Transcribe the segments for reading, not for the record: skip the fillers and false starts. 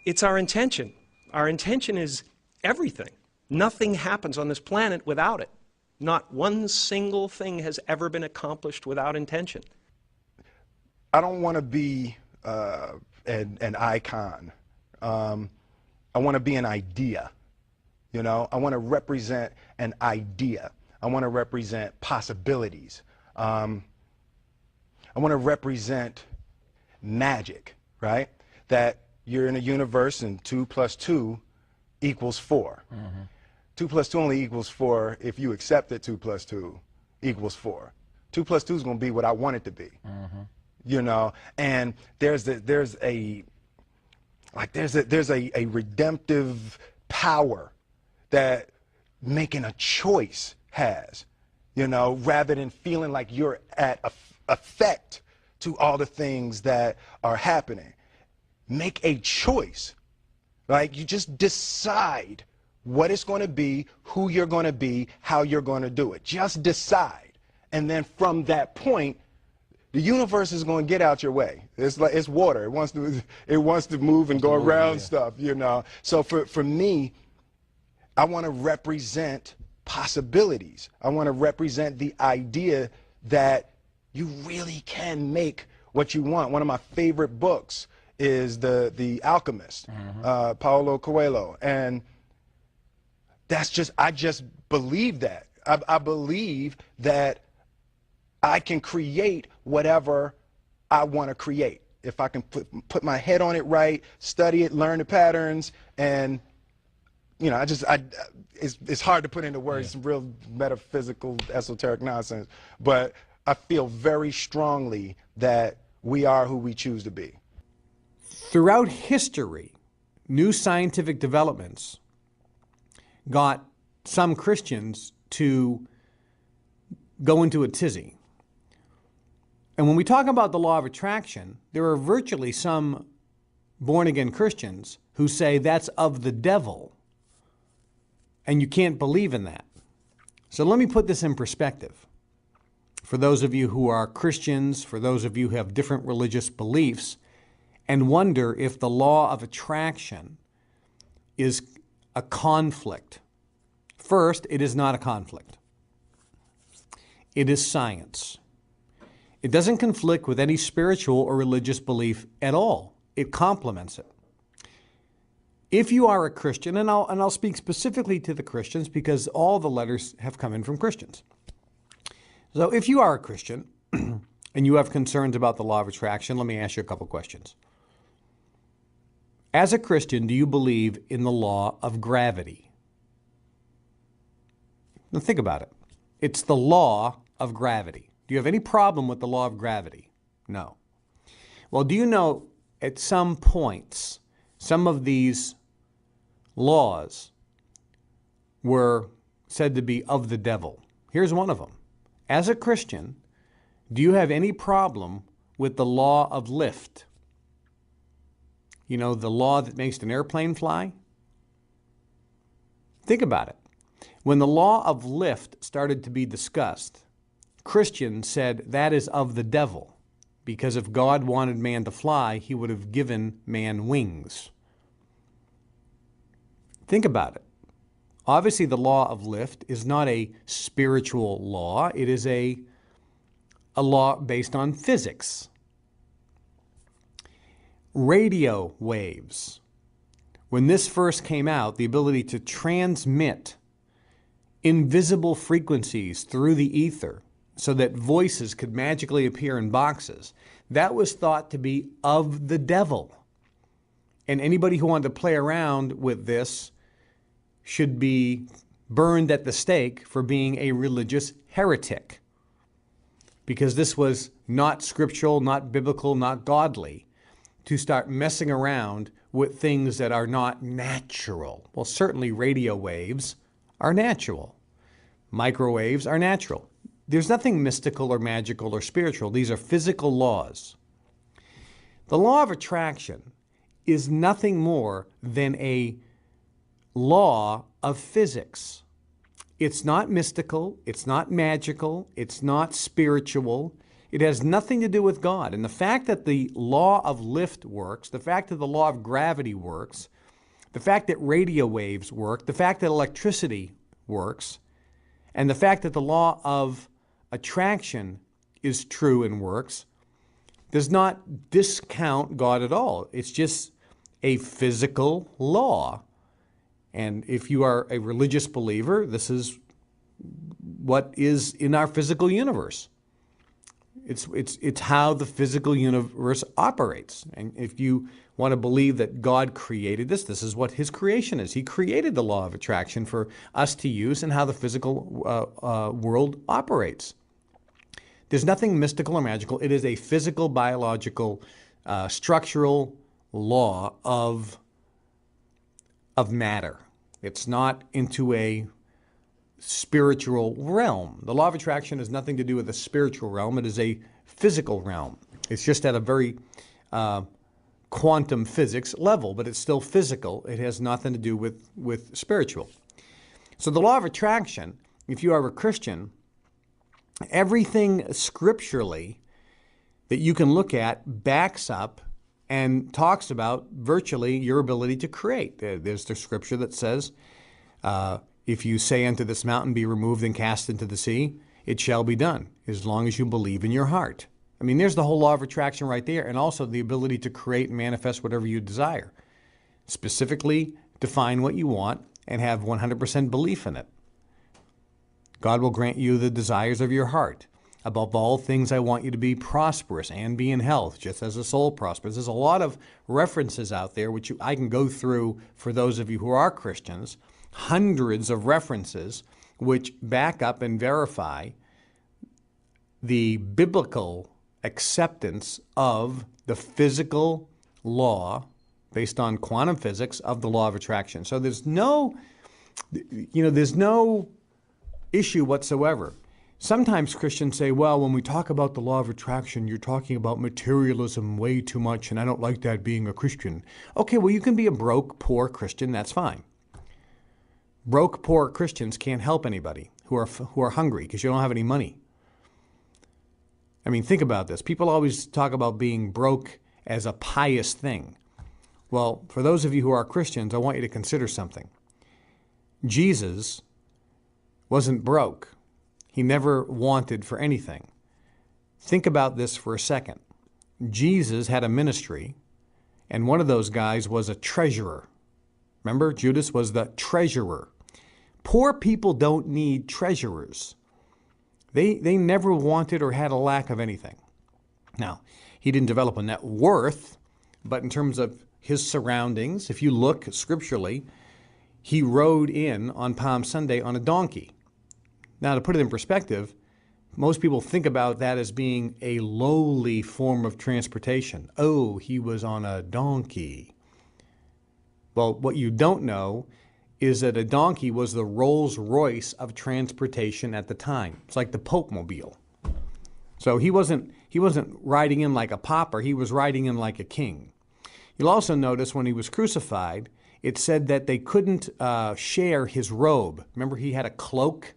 It's our intention. Our intention is everything. Nothing happens on this planet without it. Not one single thing has ever been accomplished without intention. I don't want to be an icon. I want to be an idea. You know, I want to represent an idea. I want to represent possibilities. I want to represent magic, right? That you're in a universe and 2 + 2 = 4. 2 + 2 only equals 4 if you accept that 2 + 2 = 4. 2 + 2 is going to be what I want it to be. You know, and there's a redemptive power that making a choice has, you know, rather than feeling like you're at effect to all the things that are happening. Make a choice. Like, you just decide what it's going to be, who you're going to be, how you're going to do it. Just decide. And then from that point, the universe is going to get out your way. It's like, it's water. It wants to move and go around stuff, you know. So for me, I want to represent possibilities. I want to represent the idea that you really can make what you want. One of my favorite books is The Alchemist, Paulo Coelho. And that's just, I just believe that. I believe that I can create whatever I want to create. If I can put my head on it right, study it, learn the patterns, and, you know, it's hard to put into words, some real metaphysical, esoteric nonsense, but I feel very strongly that we are who we choose to be. Throughout history, new scientific developments got some Christians to go into a tizzy. And when we talk about the law of attraction, there are virtually some born-again Christians who say that's of the devil, and you can't believe in that. So let me put this in perspective. For those of you who are Christians, for those of you who have different religious beliefs, and wonder if the law of attraction is a conflict. First, it is not a conflict. It is science. It doesn't conflict with any spiritual or religious belief at all. It complements it. If you are a Christian, and I'll speak specifically to the Christians because all the letters have come in from Christians. So if you are a Christian and you have concerns about the law of attraction, let me ask you a couple questions. As a Christian, do you believe in the law of gravity? Now think about it. It's the law of gravity. Do you have any problem with the law of gravity? No. Well, do you know at some points, some of these laws were said to be of the devil? Here's one of them. As a Christian, do you have any problem with the law of lift? You know, the law that makes an airplane fly? Think about it. When the law of lift started to be discussed, Christians said that is of the devil, because if God wanted man to fly, he would have given man wings. Think about it. Obviously, the law of lift is not a spiritual law. It is a law based on physics. Radio waves. When this first came out, the ability to transmit invisible frequencies through the ether so that voices could magically appear in boxes, that was thought to be of the devil. And anybody who wanted to play around with this should be burned at the stake for being a religious heretic, because this was not scriptural, not biblical, not godly, to start messing around with things that are not natural. Well, certainly radio waves are natural. Microwaves are natural. There's nothing mystical or magical or spiritual. These are physical laws. The law of attraction is nothing more than a law of physics. It's not mystical, it's not magical, it's not spiritual. It has nothing to do with God. And the fact that the law of lift works, the fact that the law of gravity works, the fact that radio waves work, the fact that electricity works, and the fact that the law of attraction is true and works does not discount God at all. It's just a physical law. And if you are a religious believer, this is what is in our physical universe. It's how the physical universe operates. And if you want to believe that God created this is what his creation is. He created the law of attraction for us to use and how the physical world operates. There's nothing mystical or magical. It is a physical, biological, structural law of matter. It's not into a spiritual realm. The law of attraction has nothing to do with the spiritual realm. It is a physical realm. It's just at a very quantum physics level, but it's still physical. It has nothing to do with spiritual. So the law of attraction, if you are a Christian, everything scripturally that you can look at backs up and talks about virtually your ability to create. There's the scripture that says, if you say unto this mountain, be removed and cast into the sea, it shall be done, as long as you believe in your heart. I mean, there's the whole law of attraction right there, and also the ability to create and manifest whatever you desire. Specifically define what you want and have 100% belief in it. God will grant you the desires of your heart. Above all things, I want you to be prosperous and be in health, just as the soul prospers. There's a lot of references out there, which I can go through for those of you who are Christians, hundreds of references which back up and verify the biblical acceptance of the physical law based on quantum physics of the law of attraction. So there's no issue whatsoever. Sometimes Christians say, well, when we talk about the law of attraction, you're talking about materialism way too much, and I don't like that being a Christian. Okay, well, you can be a broke, poor Christian. That's fine. Broke, poor Christians can't help anybody who are hungry because you don't have any money. I mean, think about this. People always talk about being broke as a pious thing. Well, for those of you who are Christians, I want you to consider something. Jesus wasn't broke. He never wanted for anything. Think about this for a second. Jesus had a ministry, and one of those guys was a treasurer. Remember, Judas was the treasurer. Poor people don't need treasurers. They never wanted or had a lack of anything. Now, he didn't develop a net worth, but in terms of his surroundings, if you look scripturally, he rode in on Palm Sunday on a donkey. Now, to put it in perspective, most people think about that as being a lowly form of transportation. Oh, he was on a donkey. Well, what you don't know is that a donkey was the Rolls Royce of transportation at the time. It's like the Pope Mobile. So he wasn't riding in like a pauper. He was riding in like a king. You'll also notice when he was crucified, it said that they couldn't share his robe. Remember, he had a cloak?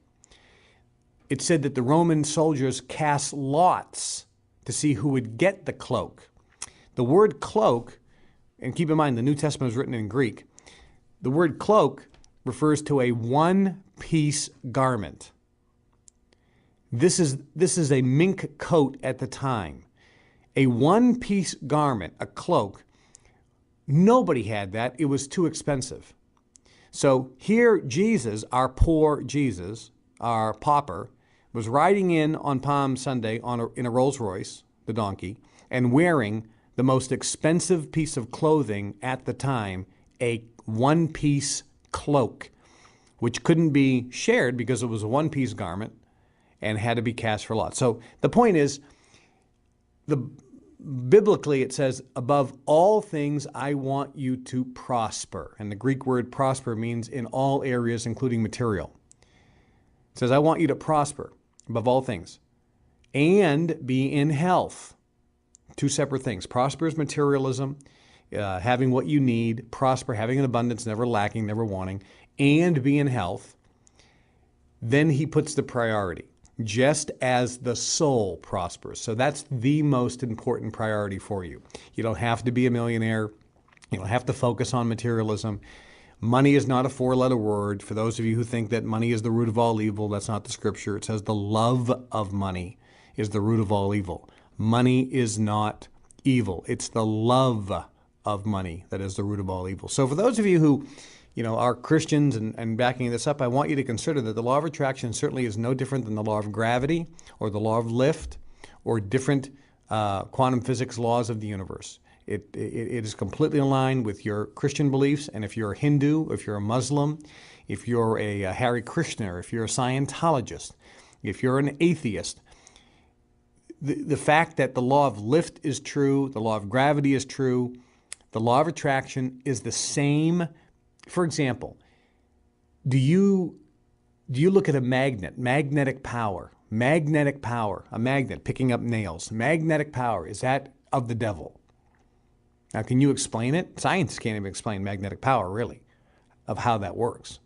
It said that the Roman soldiers cast lots to see who would get the cloak. The word cloak, and keep in mind the New Testament was written in Greek, the word cloak refers to a one-piece garment. This is a mink coat at the time. A one-piece garment, a cloak. Nobody had that. It was too expensive. So here Jesus, our poor Jesus, our pauper, was riding in on Palm Sunday in a Rolls Royce, the donkey, and wearing the most expensive piece of clothing at the time, a one-piece cloak, which couldn't be shared because it was a one-piece garment and had to be cast for lot. So the point is, biblically it says, above all things, I want you to prosper. And the Greek word prosper means in all areas, including material. It says, I want you to prosper above all things and be in health. Two separate things. Prosper is materialism, having what you need. Prosper, having an abundance, never lacking, never wanting, and be in health. Then he puts the priority. just as the soul prospers. So that's the most important priority for you. You don't have to be a millionaire. You don't have to focus on materialism. Money is not a four-letter word. For those of you who think that money is the root of all evil, that's not the scripture. It says the love of money is the root of all evil. Money is not evil. It's the love of money that is the root of all evil. So for those of you who are Christians and backing this up, I want you to consider that the law of attraction certainly is no different than the law of gravity or the law of lift or different quantum physics laws of the universe. It is completely in line with your Christian beliefs, and if you're a Hindu, if you're a Muslim, if you're a Hare Krishna, if you're a Scientologist, if you're an atheist, the fact that the law of lift is true, the law of gravity is true, the law of attraction is the same. For example, do you look at a magnet, magnetic power, a magnet picking up nails, magnetic power, is that of the devil? Now, can you explain it? Science can't even explain magnetic power, really, of how that works.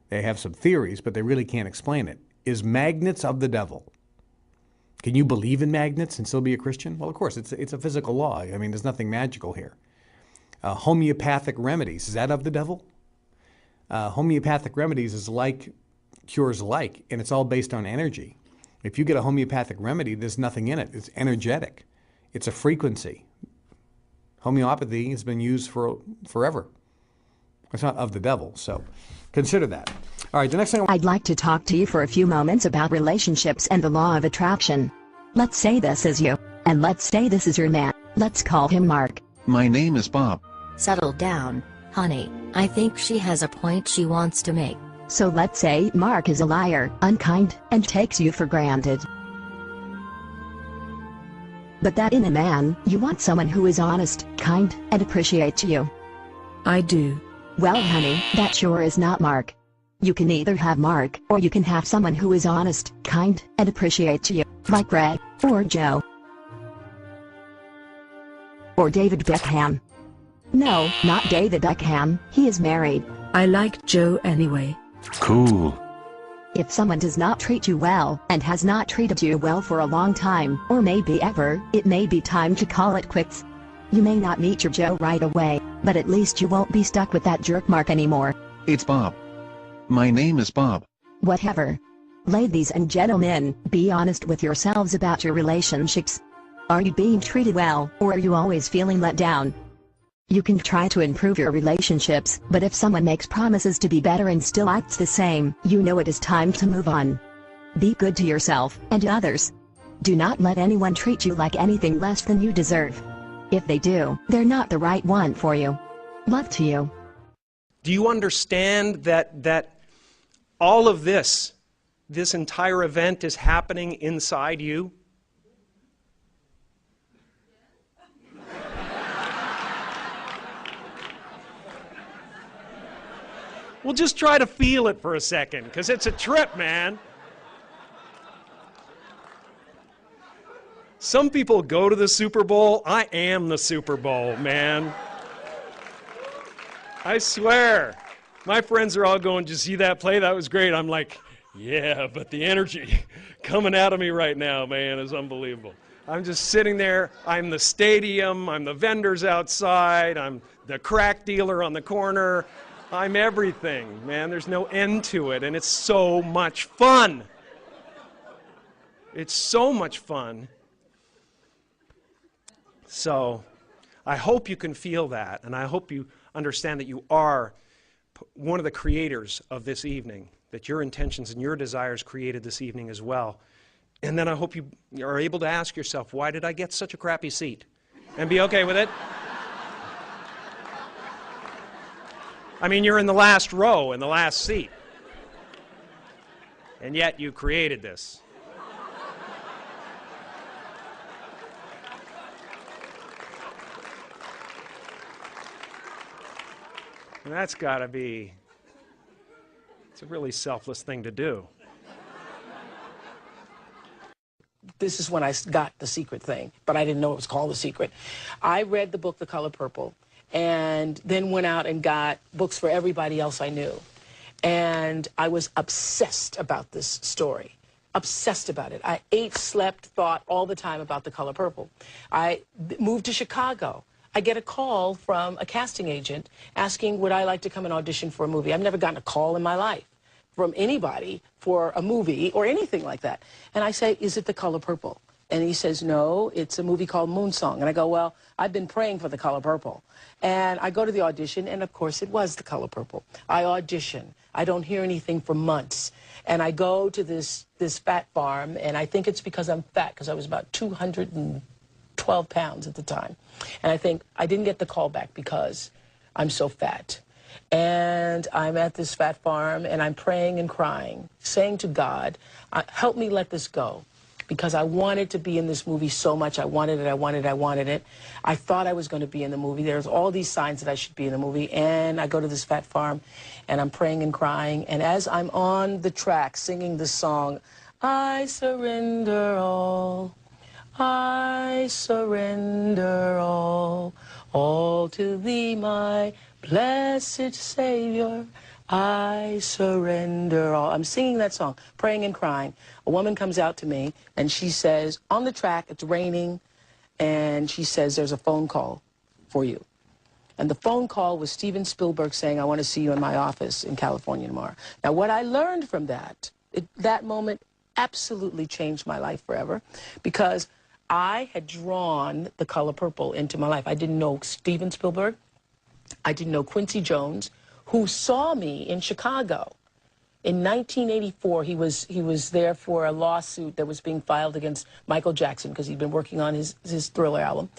They have some theories, but they really can't explain it. Is magnets of the devil? Can you believe in magnets and still be a Christian? Well, of course, it's a physical law. I mean, there's nothing magical here. Homeopathic remedies, is that of the devil? Homeopathic remedies is like cures like, and it's all based on energy. If you get a homeopathic remedy, there's nothing in it. It's energetic. It's a frequency. Homeopathy has been used for forever. It's not of the devil, so consider that. All right, the next thing I'd like to talk to you for a few moments about relationships and the law of attraction. Let's say this is you, and let's say this is your man. Let's call him Mark. My name is Bob. Settle down, honey. I think she has a point she wants to make. So let's say Mark is a liar, unkind, and takes you for granted. But that in a man, you want someone who is honest, kind, and appreciates you. I do. Well, honey, that sure is not Mark. You can either have Mark, or you can have someone who is honest, kind, and appreciates you, like Greg, or Joe, or David Beckham. No, not David Beckham, he is married. I like Joe anyway. Cool. If someone does not treat you well, and has not treated you well for a long time, or maybe ever, it may be time to call it quits. You may not meet your Joe right away, but at least you won't be stuck with that jerk Mark anymore. It's Bob. My name is Bob. Whatever. Ladies and gentlemen, be honest with yourselves about your relationships. Are you being treated well, or are you always feeling let down? You can try to improve your relationships, but if someone makes promises to be better and still acts the same, you know it is time to move on. Be good to yourself and others. Do not let anyone treat you like anything less than you deserve. If they do, they're not the right one for you. Love to you. Do you understand that all of this entire event is happening inside you? Well, just try to feel it for a second, because it's a trip, man. Some people go to the Super Bowl. I am the Super Bowl, man. I swear. My friends are all going, did you see that play? That was great. I'm like, yeah, but the energy coming out of me right now, man, is unbelievable. I'm just sitting there. I'm the stadium. I'm the vendors outside. I'm the crack dealer on the corner. I'm everything, man. There's no end to it, and it's so much fun. It's so much fun. So I hope you can feel that, and I hope you understand that you are one of the creators of this evening, that your intentions and your desires created this evening as well. And then I hope you are able to ask yourself, why did I get such a crappy seat? And be okay with it. I mean, you're in the last row, in the last seat. And yet you created this. And that's got to be, it's a really selfless thing to do. This is when I got The Secret thing, but I didn't know it was called The Secret. I read the book The Color Purple, and then went out and got books for everybody else I knew. And I was obsessed about this story. obsessed about it. I ate, slept, thought all the time about The Color Purple. I moved to Chicago. I get a call from a casting agent asking, would I like to come and audition for a movie? I've never gotten a call in my life from anybody for a movie or anything like that. And I say, is it The Color Purple? And he says, no, it's a movie called Moonsong. And I go, well, I've been praying for The Color Purple. And I go to the audition, and of course it was The Color Purple. I audition. I don't hear anything for months. And I go to this fat farm, and I think it's because I'm fat, because I was about 212 pounds at the time. And I think I didn't get the call back because I'm so fat. And I'm at this fat farm, and I'm praying and crying, saying to God, help me let this go. Because I wanted to be in this movie so much. I wanted it, I wanted it, I wanted it. I thought I was going to be in the movie. There's all these signs that I should be in the movie. And I go to this fat farm, and I'm praying and crying. And as I'm on the track singing this song, I surrender I surrender all to thee, my blessed Savior. I surrender all. I'm singing that song, praying and crying. A woman comes out to me, and she says, on the track, it's raining, and she says, there's a phone call for you. And the phone call was Steven Spielberg saying, I want to see you in my office in California tomorrow. Now, what I learned from that, that moment absolutely changed my life forever, because I had drawn The Color Purple into my life. I didn't know Steven Spielberg. I didn't know Quincy Jones, who saw me in Chicago. In 1984, he was there for a lawsuit that was being filed against Michael Jackson because he'd been working on his Thriller album.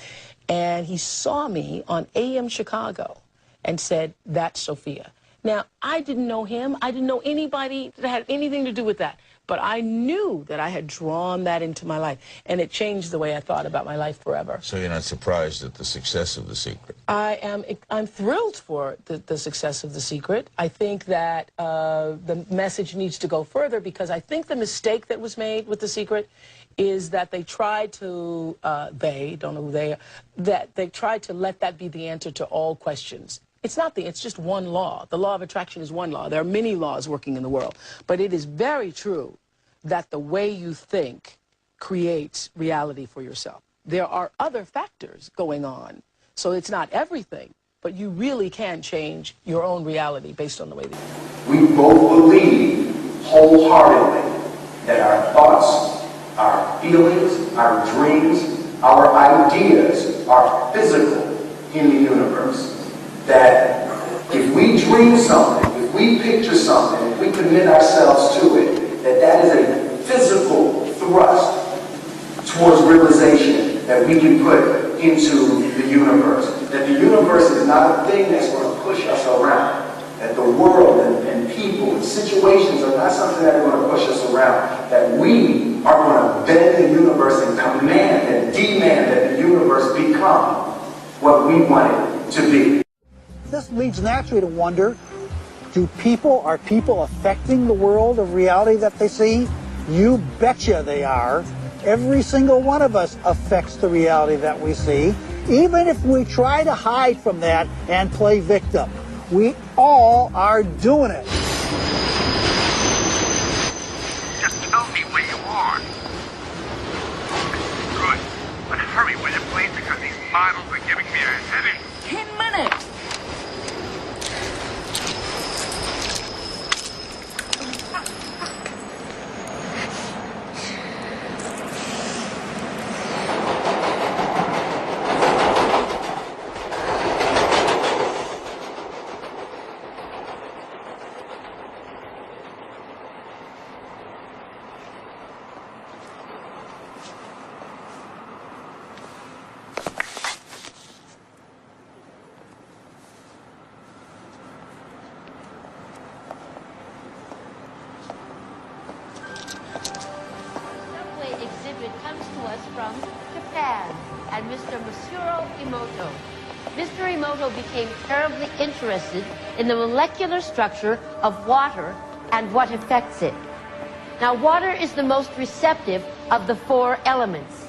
And he saw me on AM Chicago and said, that's Sophia. Now, I didn't know him. I didn't know anybody that had anything to do with that. But I knew that I had drawn that into my life, and it changed the way I thought about my life forever. So you're not surprised at the success of The Secret? I'm thrilled for the success of The Secret. I think that the message needs to go further, because I think the mistake that was made with The Secret is that they tried to, don't know who they are, that they tried to let that be the answer to all questions. It's just one law. The law of attraction is one law. There are many laws working in the world. But it is very true that the way you think creates reality for yourself. There are other factors going on. So it's not everything, but you really can change your own reality based on the way that you think. We both believe wholeheartedly that our thoughts, our feelings, our dreams, our ideas are physical in the universe. That if we dream something, if we picture something, if we commit ourselves to it, that is a physical thrust towards realization that we can put into the universe. That the universe is not a thing that's going to push us around. That the world and people and situations are not something that are going to push us around. That we are going to bend the universe and command and demand that the universe become what we want it to be. This leads naturally to wonder, are people affecting the world of reality that they see? You betcha they are. Every single one of us affects the reality that we see, even if we try to hide from that and play victim. We all are doing it. Just tell me where you are. Good. But hurry with it, please, because these models are giving me a headache. 10 minutes. Comes to us from Japan and Mr. Masuro Emoto. Mr. Emoto became terribly interested in the molecular structure of water and what affects it. Now, water is the most receptive of the 4 elements.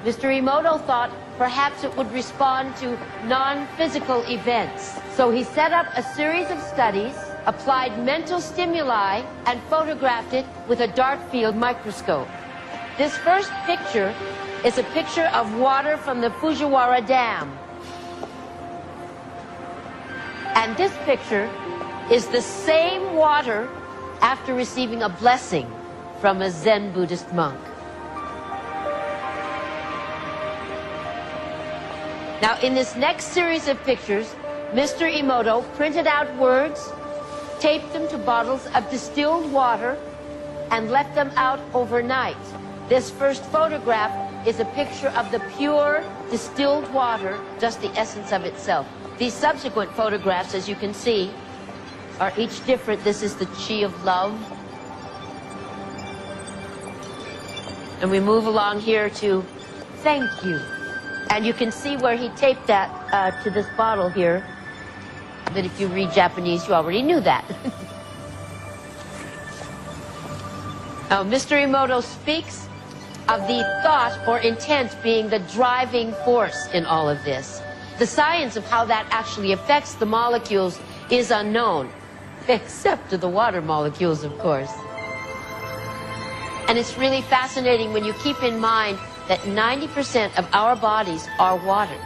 Mr. Emoto thought perhaps it would respond to non-physical events. So he set up a series of studies applied mental stimuli, and photographed it with a dark field microscope. This first picture is a picture of water from the Fujiwara Dam. And this picture is the same water after receiving a blessing from a Zen Buddhist monk. Now, in this next series of pictures, Mr. Emoto printed out words, taped them to bottles of distilled water, and left them out overnight. This first photograph is a picture of the pure distilled water, just the essence of itself. These subsequent photographs, as you can see, are each different. This is the chi of love. And we move along here to thank you. And you can see where he taped that to this bottle here. That if you read Japanese, you already knew that. Now, Mr. Emoto speaks of the thought or intent being the driving force in all of this. The science of how that actually affects the molecules is unknown, except to the water molecules, of course. And it's really fascinating when you keep in mind that 90% of our bodies are water.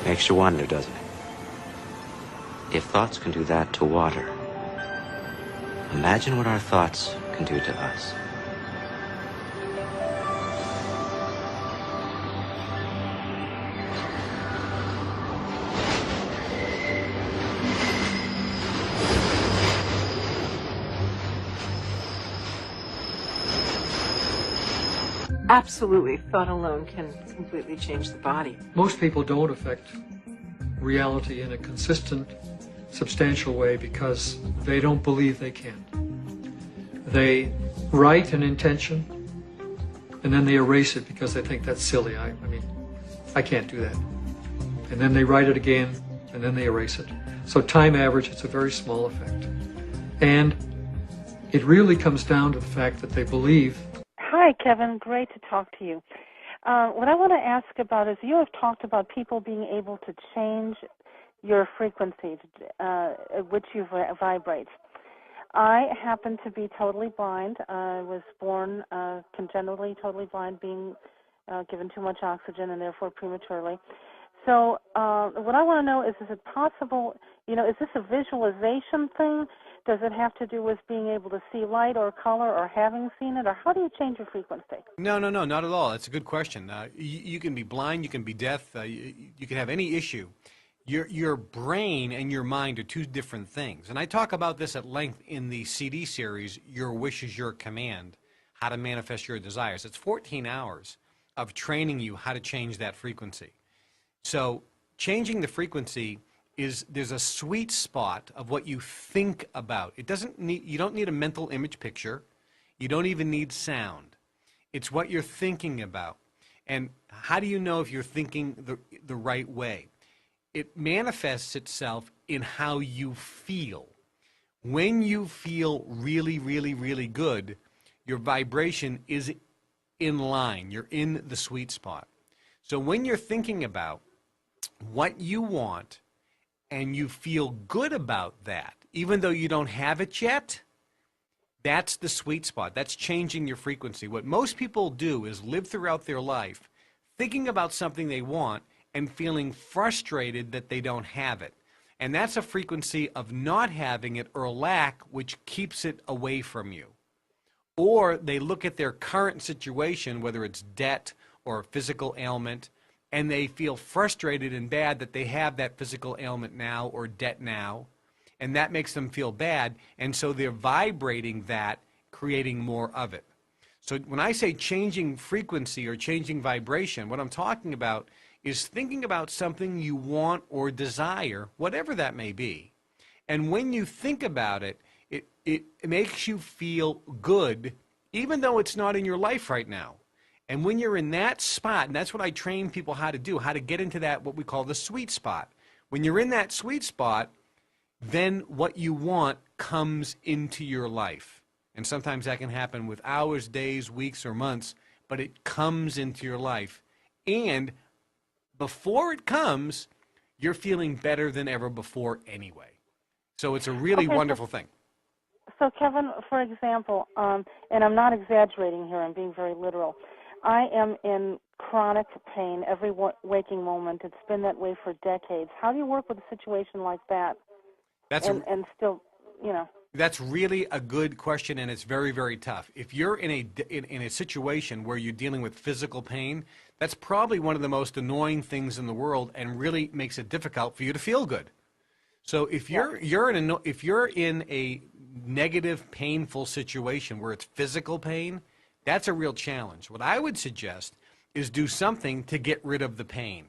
Makes you wonder, doesn't it? If thoughts can do that to water, imagine what our thoughts can do to us. Absolutely. Thought alone can completely change the body. Most people don't affect reality in a consistent, substantial way because they don't believe they can. They write an intention and then they erase it because they think that's silly. I mean, I can't do that. And then they write it again and then they erase it. So time average, it's a very small effect. And it really comes down to the fact that they believe. Hi, Kevin. Great to talk to you. What I want to ask about is you have talked about people being able to change your frequency at which you vibrate. I happen to be totally blind. I was born congenitally totally blind, being given too much oxygen and therefore prematurely. So what I want to know is it possible, is this a visualization thing? Does it have to do with being able to see light or color or having seen it? Or how do you change your frequency? No, not at all. It's a good question. You can be blind, you can be deaf, you can have any issue. Your brain and your mind are two different things. And I talk about this at length in the CD series, Your Wish is Your Command, How to Manifest Your Desires. It's 14 hours of training you how to change that frequency. So changing the frequency there's a sweet spot of what you think about. You don't need a mental image picture. You don't even need sound. It's what you're thinking about. And how do you know if you're thinking the right way? It manifests itself in how you feel. When you feel really, really, really good, your vibration is in line. You're in the sweet spot. So when you're thinking about what you want, and you feel good about that, even though you don't have it yet, that's the sweet spot. That's changing your frequency. What most people do is live throughout their life thinking about something they want and feeling frustrated that they don't have it. And that's a frequency of not having it or lack, which keeps it away from you. Or they look at their current situation, whether it's debt or a physical ailment, and they feel frustrated and bad that they have that physical ailment now or debt now, and that makes them feel bad, and so they're vibrating that, creating more of it. So when I say changing frequency or changing vibration, what I'm talking about is thinking about something you want or desire, whatever that may be, and when you think about it, it makes you feel good, even though it's not in your life right now. And when you're in that spot, and that's what I train people how to do, how to get into that, what we call the sweet spot. When you're in that sweet spot, then what you want comes into your life. And sometimes that can happen with hours, days, weeks, or months, but it comes into your life. And before it comes, you're feeling better than ever before anyway. So it's a really wonderful thing. So, Kevin, for example, and I'm not exaggerating here, I'm being very literal. I am in chronic pain every waking moment. It's been that way for decades. How do you work with a situation like that? And still, you know. That's really a good question, and it's very, very tough. If you're in a situation where you're dealing with physical pain, that's probably one of the most annoying things in the world, and really makes it difficult for you to feel good. So if you're in a negative, painful situation where it's physical pain, that's a real challenge. What I would suggest is do something to get rid of the pain.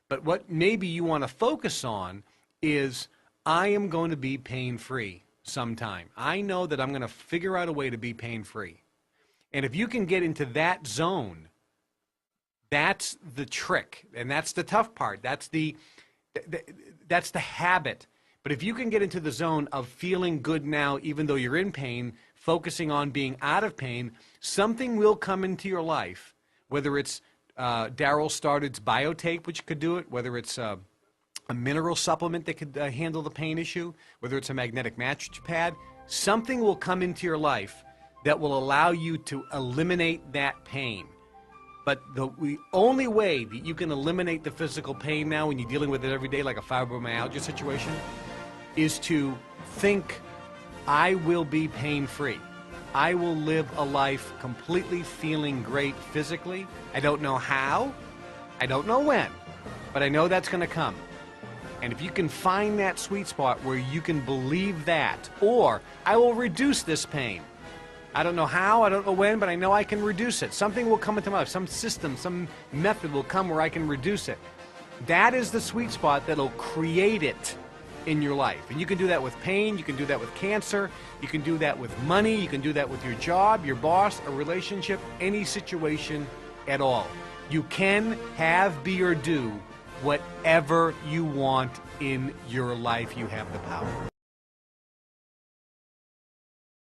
But what maybe you want to focus on is, I am going to be pain-free sometime. I know that I'm going to figure out a way to be pain-free. And if you can get into that zone, that's the trick, and that's the tough part. That's the habit. But if you can get into the zone of feeling good now, even though you're in pain, focusing on being out of pain, something will come into your life, whether it's Daryl Started's Biotape, which could do it, whether it's a mineral supplement that could handle the pain issue, whether it's a magnetic mattress pad, something will come into your life that will allow you to eliminate that pain. But the only way that you can eliminate the physical pain now when you're dealing with it every day, like a fibromyalgia situation, is to think, I will be pain-free. I will live a life completely feeling great physically. I don't know how, I don't know when, but I know that's going to come. And if you can find that sweet spot where you can believe that, or I will reduce this pain. I don't know how, I don't know when, but I know I can reduce it. Something will come into my life, some system, some method will come where I can reduce it. That is the sweet spot that'll create it in your life. And you can do that with pain, you can do that with cancer, you can do that with money, you can do that with your job, your boss, a relationship, any situation at all. You can have, be, or do whatever you want in your life. You have the power.